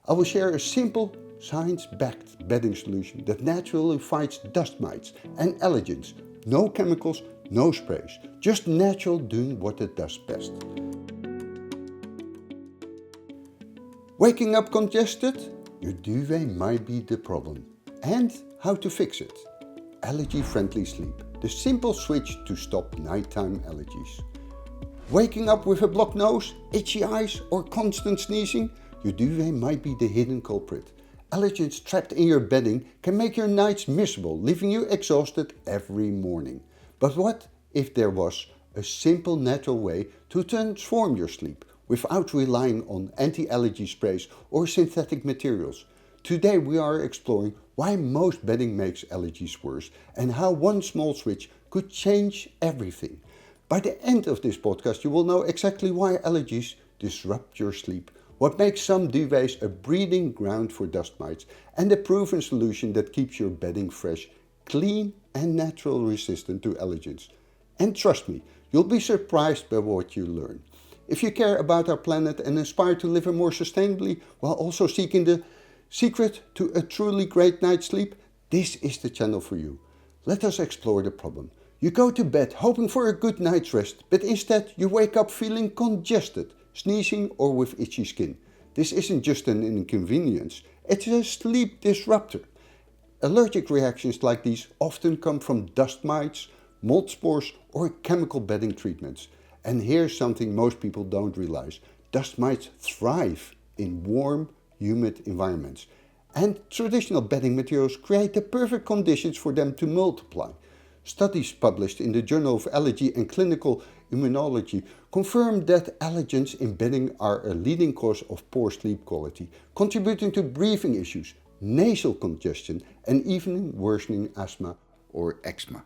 I will share a simple, science-backed bedding solution that naturally fights dust mites and allergens. No chemicals, no sprays, just natural doing what it does best. Waking up congested? Your duvet might be the problem. And how to fix it? Allergy-friendly sleep, the simple switch to stop nighttime allergies. Waking up with a blocked nose, itchy eyes or constant sneezing? Your duvet might be the hidden culprit. Allergens trapped in your bedding can make your nights miserable, leaving you exhausted every morning. But what if there was a simple natural way to transform your sleep without relying on anti-allergy sprays or synthetic materials? Today we are exploring why most bedding makes allergies worse and how one small switch could change everything. By the end of this podcast you will know exactly why allergies disrupt your sleep, what makes some duvets a breeding ground for dust mites, and a proven solution that keeps your bedding fresh, clean and natural resistant to allergens. And trust me, you'll be surprised by what you learn. If you care about our planet and aspire to live more sustainably while also seeking the secret to a truly great night's sleep, this is the channel for you. Let us explore the problem. You go to bed hoping for a good night's rest, but instead you wake up feeling congested, sneezing or with itchy skin. This isn't just an inconvenience, it's a sleep disruptor. Allergic reactions like these often come from dust mites, mold spores or chemical bedding treatments. And here's something most people don't realize. Dust mites thrive in warm, humid environments. And traditional bedding materials create the perfect conditions for them to multiply. Studies published in the Journal of Allergy and Clinical Immunology confirm that allergens in bedding are a leading cause of poor sleep quality, contributing to breathing issues, nasal congestion, and even worsening asthma or eczema.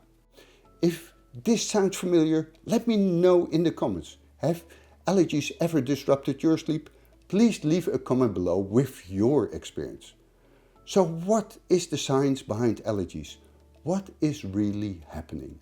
If this sounds familiar, let me know in the comments. Have allergies ever disrupted your sleep? Please leave a comment below with your experience. So what is the science behind allergies? What is really happening?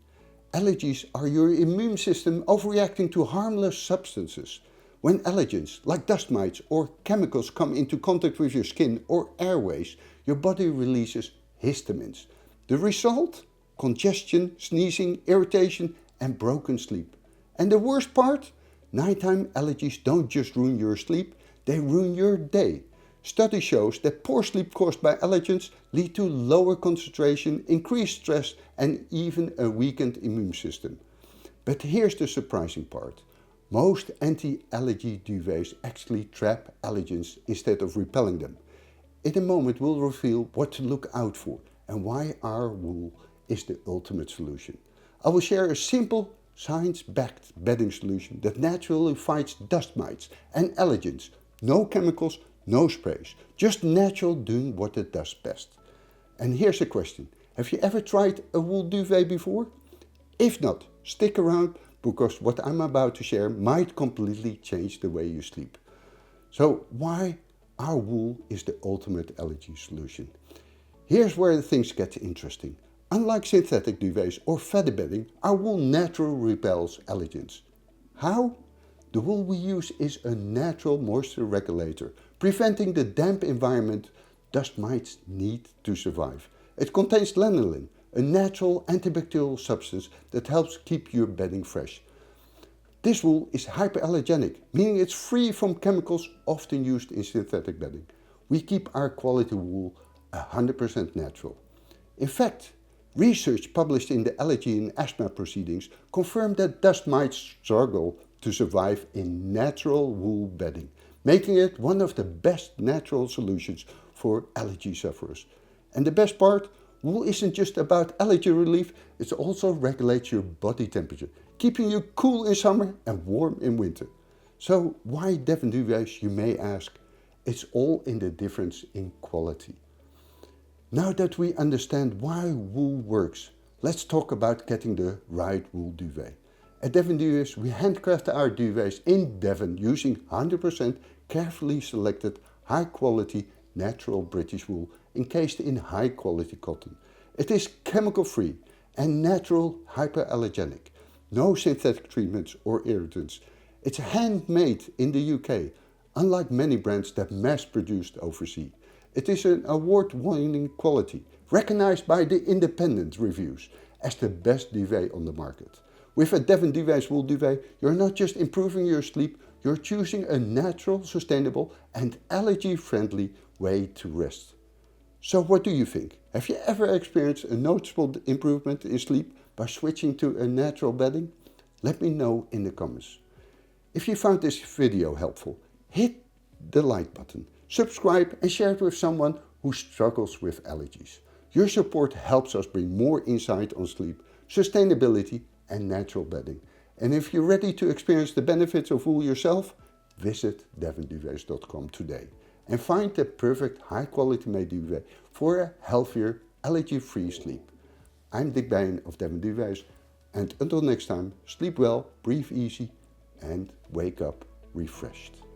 Allergies are your immune system overreacting to harmless substances. When allergens, like dust mites or chemicals, come into contact with your skin or airways, your body releases histamines. The result? Congestion, sneezing, irritation and broken sleep. And the worst part? Nighttime allergies don't just ruin your sleep, they ruin your day. Study shows that poor sleep caused by allergens lead to lower concentration, increased stress and even a weakened immune system. But here's the surprising part. Most anti-allergy duvets actually trap allergens instead of repelling them. In a moment we'll reveal what to look out for and why our wool is the ultimate solution. I will share a simple, science-backed bedding solution that naturally fights dust mites and allergens. No chemicals, no sprays, just natural doing what it does best. And here's a question. Have you ever tried a wool duvet before? If not, stick around because what I'm about to share might completely change the way you sleep. So why our wool is the ultimate allergy solution? Here's where things get interesting. Unlike synthetic duvets or feather bedding, our wool naturally repels allergens. How? The wool we use is a natural moisture regulator, preventing the damp environment dust mites need to survive. It contains lanolin, a natural antibacterial substance that helps keep your bedding fresh. This wool is hypoallergenic, meaning it's free from chemicals often used in synthetic bedding. We keep our quality wool 100% natural. In fact, research published in the Allergy and Asthma proceedings confirmed that dust mites struggle to survive in natural wool bedding, making it one of the best natural solutions for allergy sufferers. And the best part, wool isn't just about allergy relief, it also regulates your body temperature, keeping you cool in summer and warm in winter. So why Devon Duvets, you may ask? It's all in the difference in quality. Now that we understand why wool works, let's talk about getting the right wool duvet. At Devon Duvets, we handcraft our duvets in Devon using 100% carefully selected, high-quality, natural British wool encased in high-quality cotton. It is chemical-free and natural hypoallergenic. No synthetic treatments or irritants. It's handmade in the UK, unlike many brands that mass-produced overseas. It is an award-winning quality, recognized by the independent reviews as the best duvet on the market. With a Devon Duvets wool duvet, you're not just improving your sleep, you're choosing a natural, sustainable and allergy-friendly way to rest. So what do you think? Have you ever experienced a noticeable improvement in sleep by switching to a natural bedding? Let me know in the comments. If you found this video helpful, hit the like button, subscribe and share it with someone who struggles with allergies. Your support helps us bring more insight on sleep, sustainability and natural bedding. And if you're ready to experience the benefits of wool yourself, visit devonduvets.com today and find the perfect high-quality made duvet for a healthier, allergy-free sleep. I'm Dick Bijen of Devon Duvets, and until next time, sleep well, breathe easy and wake up refreshed.